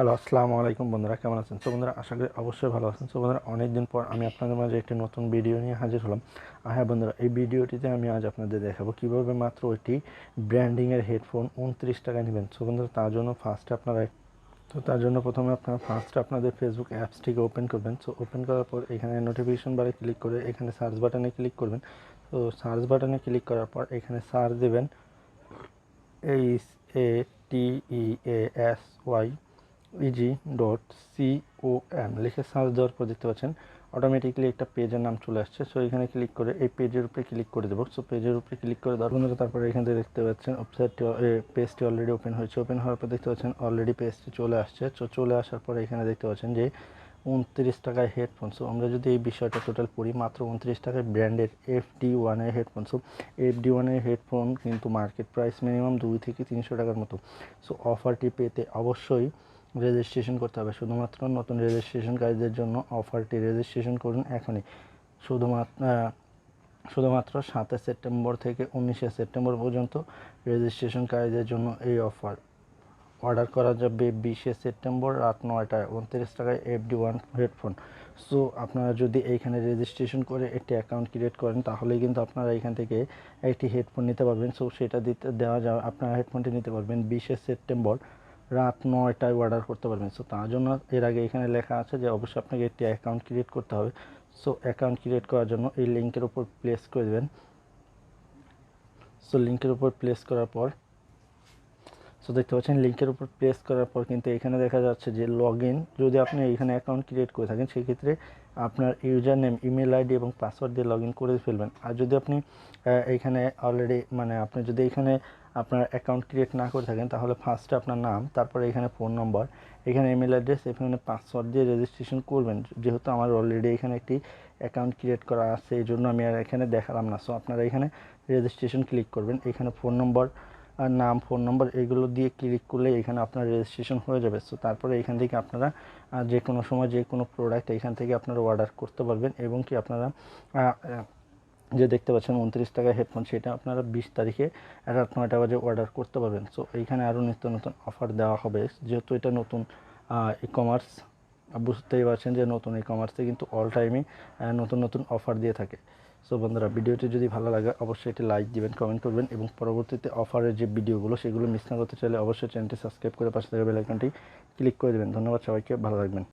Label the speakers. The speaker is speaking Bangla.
Speaker 1: হ্যালো, আসসালামু আলাইকুম বন্ধুরা, কেমন আছেন? সো বন্ধুরা, আশা করি অবশ্যই ভালো আছেন। সো বন্ধুরা, অনেকদিন পর আমি আপনাদের মাঝে একটি নতুন ভিডিও নিয়ে হাজির হলাম। হ্যাঁ বন্ধুরা, এই ভিডিওটিতে আমি আজ আপনাদের দেখাবো কীভাবে মাত্র একটি ব্র্যান্ডিংয়ের হেডফোন 29 টাকায় নেবেন। সো বন্ধুরা, তার জন্য প্রথমে আপনাদের ফেসবুক অ্যাপসটিকে ওপেন করবেন। সো ওপেন করার পর এখানে নোটিফিকেশন বারে ক্লিক করে এখানে সার্চ বাটনে ক্লিক করবেন। তো সার্চ বাটনে ক্লিক করার পর এখানে সার্চ দেবেন HATESYEG.com লিখে সার্চ দেওয়ার পর দেখতে পাচ্ছেন অটোমেটিকলি একটা পেজের নাম চলে আসছে। সো এখানে ক্লিক করে এই পেজের উপরে ক্লিক করে দেবো। সো পেজের উপরে ক্লিক করে দেওয়ার পর তারপরে এখান থেকে দেখতে পাচ্ছেন পেজটি অলরেডি ওপেন হয়েছে। ওপেন হওয়ার পর দেখতে পাচ্ছেন অলরেডি পেজটি চলে আসছে। তো চলে আসার পরে এখানে দেখতে পাচ্ছেন যে 29 টাকায় হেডফোন। সো আমরা যদি এই বিষয়টা টোটাল পড়ি, মাত্র 29 টাকায় ব্র্যান্ডের FD1 headphone. So FD1 headphone কিন্তু মার্কেট প্রাইস মিনিমাম 2 থেকে 300 টাকার মতো। সো অফারটি পেতে অবশ্যই রেজিস্ট্রেশন করতে হবে। শুধুমাত্র নতুন রেজিস্ট্রেশনকারীদের জন্য অফারটি রেজিস্ট্রেশন করুন এখনই। শুধুমাত্র 7 সেপ্টেম্বর থেকে 19 সেপ্টেম্বর পর্যন্ত রেজিস্ট্রেশনকারীদের জন্য এই অফার। অর্ডার করা যাবে 20 সেপ্টেম্বর রাত 9টায় 29 টাকায় FD1 হেডফোন। সো আপনারা যদি এইখানে রেজিস্ট্রেশন করে একটি অ্যাকাউন্ট ক্রিয়েট করেন তাহলেই কিন্তু আপনারা এখান থেকে একটি হেডফোন নিতে পারবেন। সো সেটা দেওয়া যাবে, আপনারা হেডফোনটি নিতে পারবেন 20 সেপ্টেম্বর রাত 9টায় অর্ডার করতে পারবেন। সো তার জন্য এর আগে এখানে লেখা আছে যে অবশ্যই আপনাকে একটি অ্যাকাউন্ট ক্রিয়েট করতে হবে। সো অ্যাকাউন্ট ক্রিয়েট করার জন্য এই লিঙ্কের উপর প্লেস করে দেবেন। সো লিঙ্কের উপর প্লেস করার পর দেখতে পাচ্ছেন লিঙ্কের উপর প্রেস করার পর কিন্তু এখানে দেখা যাচ্ছে যে যদি আপনি এখানে অ্যাকাউন্ট ক্রিয়েট করে থাকেন সেক্ষেত্রে আপনার ইউজার নেম, ইমেল আইডি এবং পাসওয়ার্ড দিয়ে করে ফেলবেন। আর যদি আপনি এইখানে অলরেডি আপনি যদি এখানে আপনার অ্যাকাউন্ট ক্রিয়েট না করে থাকেন তাহলে ফার্স্টে আপনার নাম, তারপরে এখানে ফোন নম্বর, এখানে ইমেল অ্যাড্রেস, এখানে পাসওয়ার্ড দিয়ে রেজিস্ট্রেশন করবেন। যেহেতু আমার অলরেডি এখানে একটি অ্যাকাউন্ট ক্রিয়েট করা আছে এই জন্য আমি আর এখানে দেখালাম না। সো আপনারা এখানে রেজিস্ট্রেশন ক্লিক করবেন। এখানে ফোন নম্বর আর নাম, ফোন নম্বর এগুলো দিয়ে ক্লিক করলে এখানে আপনার রেজিস্ট্রেশন হয়ে যাবে। সো তারপরে এখান থেকে আপনারা যে কোনো সময় যে কোনো প্রোডাক্ট এখান থেকে আপনারা অর্ডার করতে পারবেন এবং কি আপনারা যে দেখতে পাচ্ছেন 29 টাকায় হেডফোন, সেটা আপনারা 20 তারিখে রাত 9টা বাজে অর্ডার করতে পারবেন। সো এইখানে আরও নিত্য নতুন অফার দেওয়া হবে। যেহেতু এটা নতুন ই কমার্স, বুঝতেই পারছেন যে নতুন ই কমার্সে কিন্তু অল টাইমই নতুন নতুন অফার দিয়ে থাকে। সো বন্ধুরা, ভিডিওটি যদি ভালো লাগে অবশ্যই এটি লাইক দিবেন, কমেন্ট করবেন এবং পরবর্তীতে অফারের যে ভিডিওগুলো সেগুলো মিস না করতে চাইলে অবশ্যই চ্যানেলটি সাবস্ক্রাইব করে পাশে থাকা বেল আইকনটি ক্লিক করে দেবেন। ধন্যবাদ সবাইকে, ভালো থাকবেন।